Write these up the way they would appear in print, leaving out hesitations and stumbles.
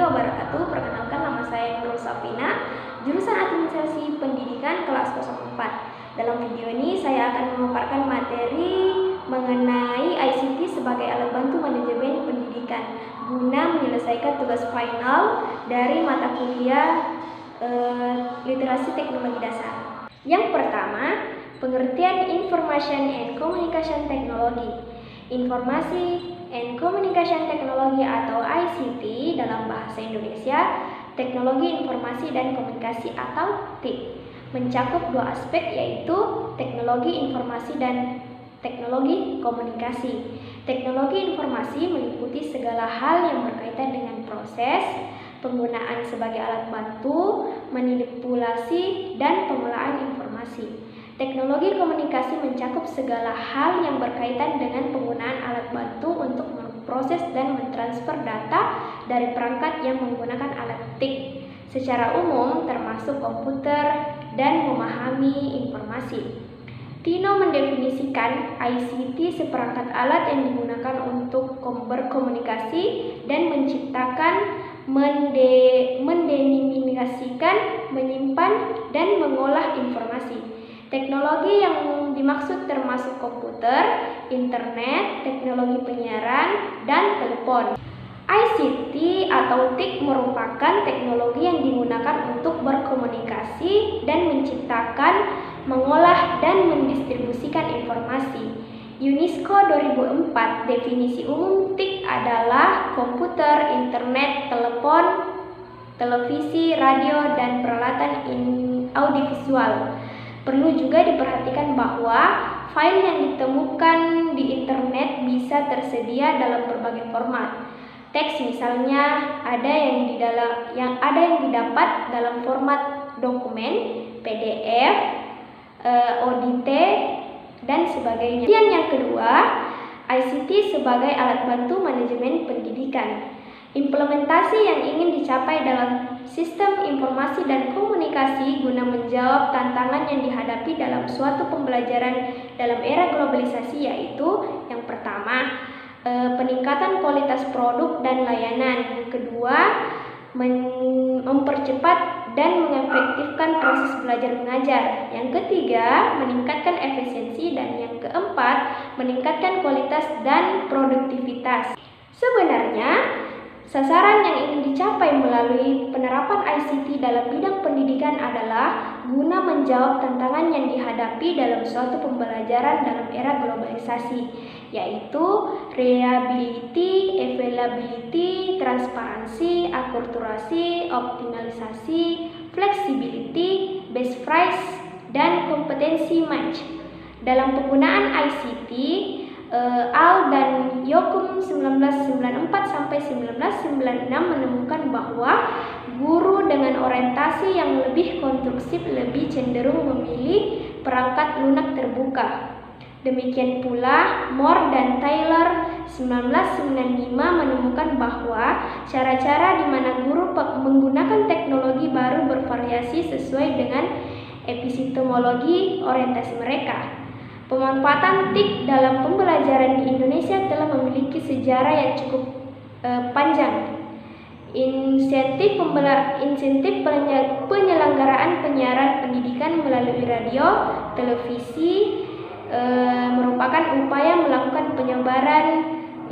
wabarakatuh. Perkenalkan, nama saya Nurul Safina, jurusan Administrasi Pendidikan kelas 04. Dalam video ini saya akan memaparkan materi mengenai ICT sebagai alat bantu manajemen pendidikan guna menyelesaikan tugas final dari mata kuliah literasi teknologi dasar. Yang pertama, pengertian Information and Communication Technology. Informasi and Communication Technology atau ICT dalam bahasa Indonesia, teknologi informasi dan komunikasi atau TIK, mencakup dua aspek, yaitu teknologi informasi dan teknologi komunikasi. Teknologi informasi meliputi segala hal yang berkaitan dengan proses, penggunaan sebagai alat bantu, manipulasi, dan pengolahan informasi. Teknologi komunikasi mencakup segala hal yang berkaitan dengan penggunaan alat bantu untuk memproses dan mentransfer data dari perangkat yang menggunakan alat TIK secara umum, termasuk komputer dan memahami informasi. Tino mendefinisikan ICT seperangkat alat yang digunakan untuk berkomunikasi dan menciptakan, mendenominasikan, menyimpan, dan mengolah informasi. Teknologi yang dimaksud termasuk komputer, internet, teknologi penyiaran, dan telepon. ICT atau TIK merupakan teknologi yang digunakan untuk berkomunikasi dan menciptakan, mengolah, dan mendistribusikan informasi. UNESCO 2004, definisi umum TIK adalah komputer, internet, telepon, televisi, radio, dan peralatan audiovisual. Perlu juga diperhatikan bahwa file yang ditemukan di internet bisa tersedia dalam berbagai format. Teks misalnya ada yang didapat dalam format dokumen, PDF, ODT, dan sebagainya. Dan yang kedua, ICT sebagai alat bantu manajemen pendidikan. Implementasi yang ingin dicapai dalam sistem informasi dan komunikasi guna menjawab tantangan yang dihadapi dalam suatu pembelajaran dalam era globalisasi, yaitu yang pertama, peningkatan kualitas produk dan layanan. Yang kedua, mempercepat dan mengefektifkan proses belajar mengajar. Yang ketiga, meningkatkan efisiensi, dan yang keempat, meningkatkan kualitas dan produktivitas. Sebenarnya, sasaran yang ingin dicapai melalui penerapan ICT dalam bidang pendidikan adalah guna menjawab tantangan yang dihadapi dalam suatu pembelajaran dalam era globalisasi, yaitu reliability, availability, transparansi, akulturasi, optimalisasi, flexibility, best price, dan kompetensi match. Dalam penggunaan ICT, Al dan Yokum 1994-1996 menemukan bahwa guru dengan orientasi yang lebih konstruksif lebih cenderung memilih perangkat lunak terbuka. Demikian pula, Moore dan Taylor 1995 menemukan bahwa cara-cara di mana guru menggunakan teknologi baru bervariasi sesuai dengan epistemologi orientasi mereka. Pemanfaatan TIK dalam pembelajaran di Indonesia telah memiliki sejarah yang cukup panjang. Insentif penyelenggaraan penyiaran pendidikan melalui radio, televisi merupakan upaya melakukan penyebaran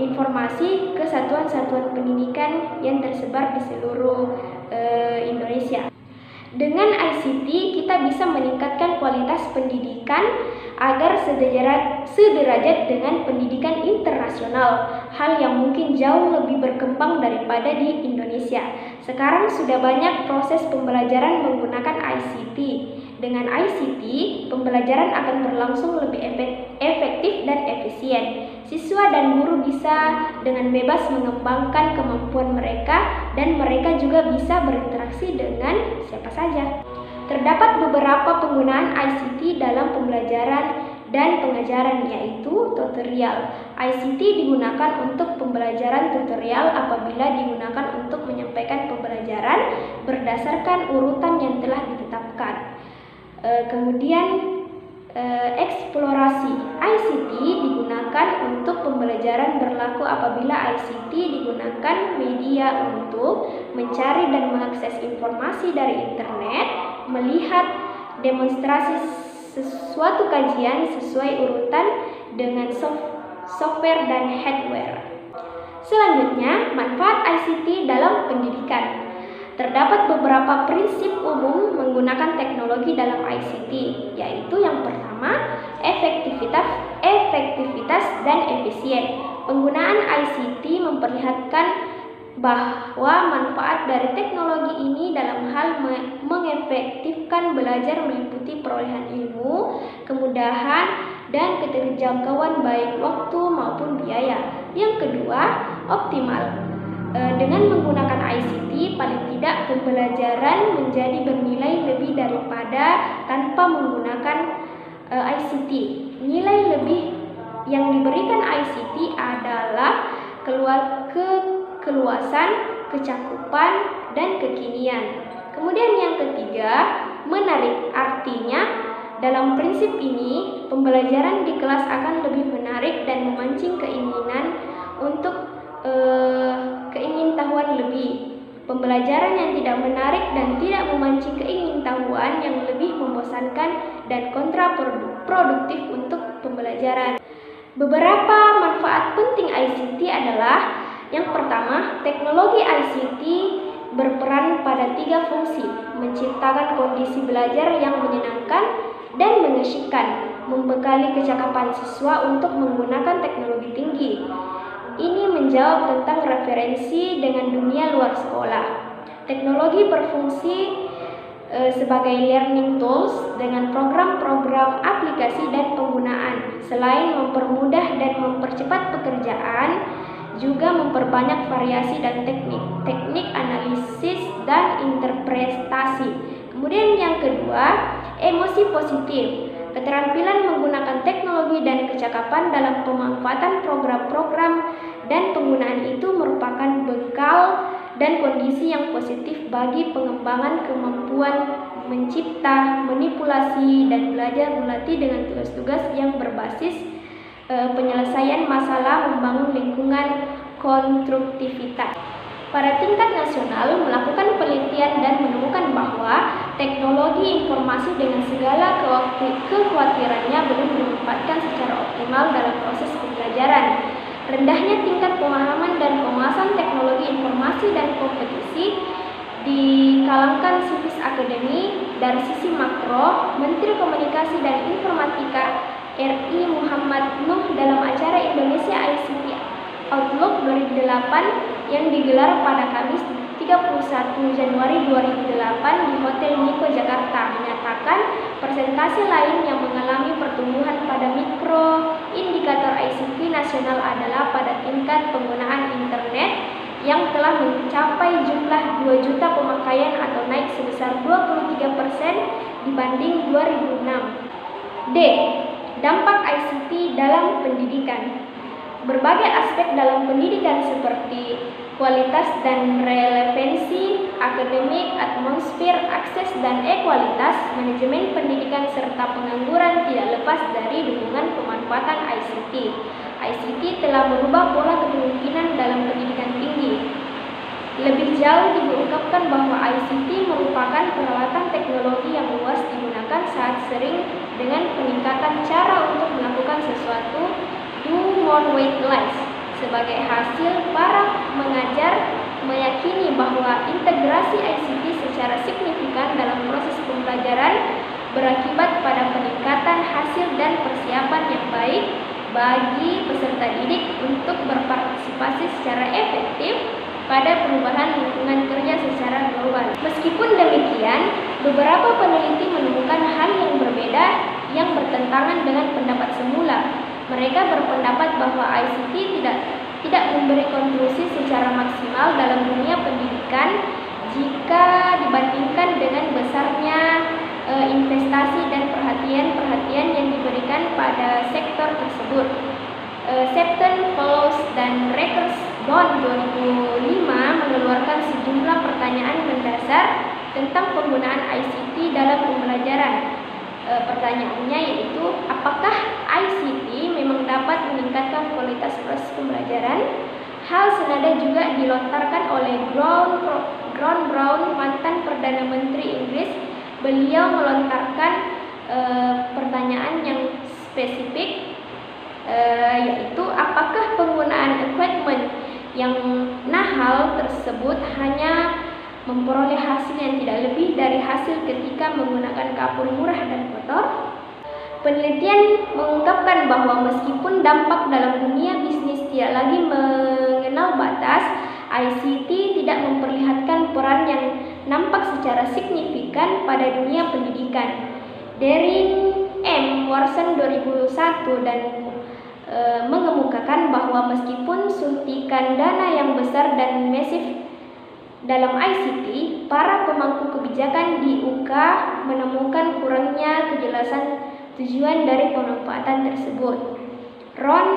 informasi ke satuan-satuan pendidikan yang tersebar di seluruh Indonesia. Dengan ICT, kita bisa meningkatkan kualitas pendidikan agar sederajat dengan pendidikan internasional, hal yang mungkin jauh lebih berkembang daripada di Indonesia. Sekarang sudah banyak proses pembelajaran menggunakan ICT. Dengan ICT, pembelajaran akan berlangsung lebih efektif dan efisien. Siswa dan guru bisa dengan bebas mengembangkan kemampuan mereka, dan mereka juga bisa berinteraksi dengan siapa saja. Terdapat beberapa penggunaan ICT dalam pembelajaran dan pengajaran, yaitu tutorial. ICT digunakan untuk pembelajaran tutorial apabila digunakan untuk menyampaikan pembelajaran berdasarkan urutan yang telah ditetapkan. Kemudian Eksplorasi ICT digunakan untuk pembelajaran berlaku apabila ICT digunakan media untuk mencari dan mengakses informasi dari internet, melihat demonstrasi sesuatu kajian sesuai urutan dengan software dan hardware. Selanjutnya, manfaat ICT dalam pendidikan. Terdapat beberapa prinsip umum menggunakan teknologi dalam ICT, yaitu yang pertama, efektivitas dan efisien. Penggunaan ICT memperlihatkan bahwa manfaat dari teknologi ini dalam hal mengefektifkan belajar meliputi perolehan ilmu, kemudahan, dan keterjangkauan baik waktu maupun biaya. Yang kedua, optimal. Dengan menggunakan ICT, paling tidak pembelajaran menjadi bernilai lebih daripada tanpa menggunakan ICT. Nilai lebih yang diberikan ICT adalah keluasan, kecakupan, dan kekinian. Kemudian yang ketiga, menarik. Artinya, dalam prinsip ini, pembelajaran di kelas akan lebih menarik dan memancing keinginan untuk keingintahuan lebih. Pembelajaran yang tidak menarik dan tidak memancing keingintahuan yang lebih membosankan dan kontraproduktif untuk pembelajaran. Beberapa manfaat penting ICT adalah yang pertama, teknologi ICT berperan pada 3 fungsi: menciptakan kondisi belajar yang menyenangkan dan mengesyakkan, membekali kecakapan siswa untuk menggunakan teknologi tinggi. Ini menjawab tentang referensi dengan dunia luar sekolah. Teknologi berfungsi sebagai learning tools dengan program-program aplikasi dan penggunaan. Selain mempermudah dan mempercepat pekerjaan, juga memperbanyak variasi dan teknik analisis dan interpretasi. Kemudian yang kedua, emosi positif. Keterampilan menggunakan teknologi dan kecakapan dalam pemanfaatan program-program dan penggunaan itu merupakan bekal dan kondisi yang positif bagi pengembangan kemampuan mencipta, manipulasi, dan belajar berlatih dengan tugas-tugas yang berbasis penyelesaian masalah, membangun lingkungan konstruktivitas. Pada tingkat nasional, melakukan penelitian dan menemukan bahwa teknologi informasi dengan segala kekhawatirannya belum dimanfaatkan secara optimal dalam proses pembelajaran. Rendahnya tingkat pemahaman dan penguasaan teknologi informasi dan kompetisi di kalangan sivis akademi. Dari sisi makro, Menteri Komunikasi dan Informatika RI Muhammad Nuh dalam acara Indonesia ICT Outlook 2008 yang digelar pada Kamis 31 Januari 2008 di Hotel Niko Jakarta menyatakan persentase lain yang mengalami pertumbuhan pada mikro indikator ICT nasional adalah pada tingkat penggunaan internet yang telah mencapai jumlah 2 juta pemakaian atau naik sebesar 23% dibanding 2006. D. Dampak ICT dalam pendidikan. Berbagai aspek dalam pendidikan seperti kualitas dan relevansi, akademik, atmosfer, akses dan ekualitas, manajemen pendidikan serta pengangguran tidak lepas dari dukungan pemanfaatan ICT. ICT telah merubah pola kepemimpinan dalam pendidikan tinggi. Lebih jauh diungkapkan bahwa ICT merupakan peralatan teknologi yang luas digunakan saat sering dengan peningkatan cara untuk melakukan sesuatu do more with less. Sebagai hasil, para mengajar meyakini bahwa integrasi ICT secara signifikan dalam proses pembelajaran berakibat pada peningkatan hasil dan persiapan yang baik bagi peserta didik untuk berpartisipasi secara efektif pada perubahan lingkungan kerja secara global. Meskipun demikian, beberapa peneliti menemukan hal yang berbeda yang bertentangan dengan pendapat semula. Mereka berpendapat bahwa ICT tidak memberi kontribusi secara maksimal dalam dunia pendidikan jika dibandingkan dengan besarnya investasi dan perhatian yang diberikan pada sektor tersebut. Septon, Follows, dan Rakers-Bond 2005 mengeluarkan sejumlah pertanyaan mendasar tentang penggunaan ICT dalam pembelajaran. Pertanyaannya yaitu, apakah ICT memang dapat meningkatkan kualitas proses pembelajaran? Hal senada juga dilontarkan oleh Gordon Brown, mantan Perdana Menteri Inggris. Beliau melontarkan pertanyaan yang spesifik, yaitu apakah penggunaan equipment yang nahal tersebut hanya memperoleh hasil yang tidak lebih dari hasil ketika menggunakan kapur murah dan kotor? Penelitian mengungkapkan bahwa meskipun dampak dalam dunia bisnis tidak lagi mengenal batas, ICT tidak memperlihatkan peran yang nampak secara signifikan pada dunia pendidikan. Dari M. Warson 2001 dan mengemukakan bahwa meskipun suntikan dana yang besar dan masif dalam ICT, para pemangku kebijakan di UK menemukan kurangnya kejelasan tujuan dari pemanfaatan tersebut. Ron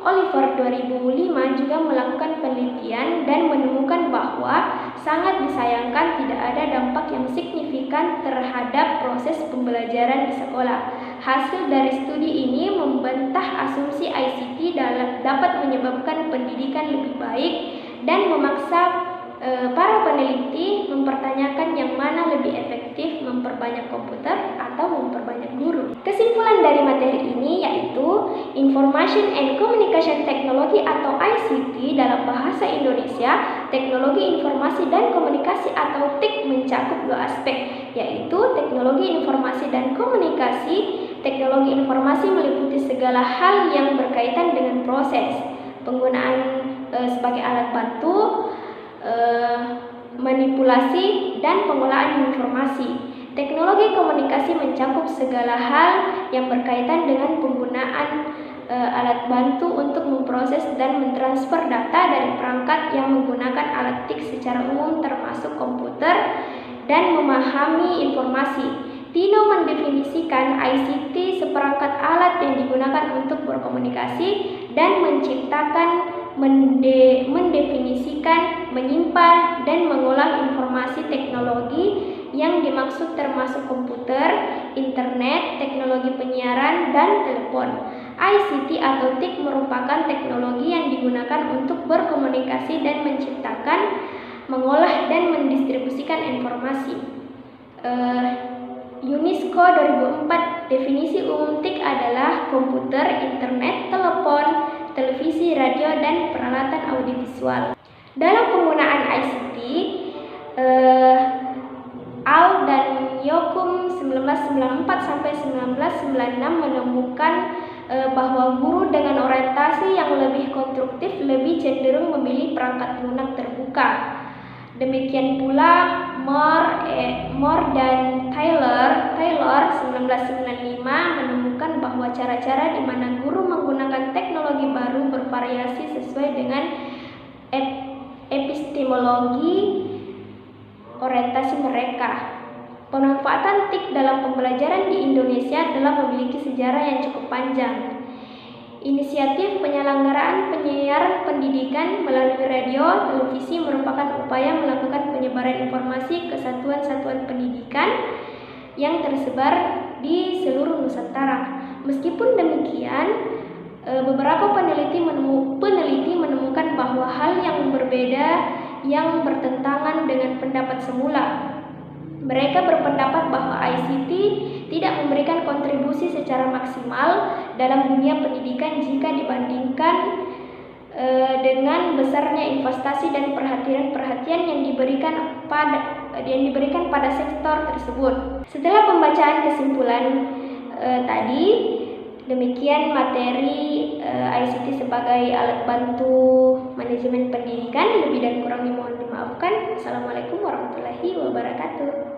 Oliver 2005 juga melakukan penelitian dan menemukan bahwa sangat disayangkan tidak ada dampak yang signifikan terhadap proses pembelajaran di sekolah. Hasil dari studi ini membantah asumsi ICT dapat menyebabkan pendidikan lebih baik dan memaksa para peneliti mempertanyakan yang mana lebih efektif, memperbanyak komputer atau memperbanyak guru. Kesimpulan dari materi ini yaitu Information and Communication Technology atau ICT dalam bahasa Indonesia, teknologi informasi dan komunikasi atau TIK mencakup dua aspek, yaitu teknologi informasi dan komunikasi. Teknologi informasi meliputi segala hal yang berkaitan dengan proses, penggunaan sebagai alat bantu, manipulasi dan pengolahan informasi. Teknologi komunikasi mencakup segala hal yang berkaitan dengan penggunaan alat bantu untuk memproses dan mentransfer data dari perangkat yang menggunakan alat TIK secara umum termasuk komputer dan memahami informasi. Tino mendefinisikan ICT seperangkat alat yang digunakan untuk berkomunikasi dan menciptakan, mendefinisikan, menyimpan, dan mengolah informasi. Teknologi yang dimaksud termasuk komputer, internet, teknologi penyiaran, dan telepon. ICT atau TIK merupakan teknologi yang digunakan untuk berkomunikasi dan menciptakan, mengolah, dan mendistribusikan informasi. UNESCO 2004 definisi umum TIK adalah komputer, internet, telepon, televisi, radio, dan peralatan audiovisual. Dalam penggunaan ICT, Al dan Yokum 1994-1996 menemukan bahwa guru dengan orientasi yang lebih konstruktif lebih cenderung memilih perangkat lunak terbuka. Demikian pula Moore dan Taylor 1995 menemukan bahwa cara-cara di mana guru menggunakan teknologi baru bervariasi sesuai dengan epistemologi orientasi mereka. Pemanfaatan TIK dalam pembelajaran di Indonesia telah memiliki sejarah yang cukup panjang. Inisiatif penyelenggaraan penyiaran pendidikan melalui radio, televisi merupakan upaya melakukan penyebaran informasi ke satuan-satuan pendidikan yang tersebar di seluruh Nusantara. Meskipun demikian, beberapa peneliti menemukan bahwa hal yang berbeda yang bertentangan dengan pendapat semula. Mereka berpendapat bahwa ICT tidak memberikan kontribusi secara maksimal dalam dunia pendidikan jika dibandingkan dengan besarnya investasi dan perhatian yang diberikan pada sektor tersebut. Setelah pembacaan kesimpulan tadi, demikian materi ICT sebagai alat bantu manajemen pendidikan. Lebih dan kurangnya mohon dimaafkan. Assalamualaikum warahmatullahi wabarakatuh.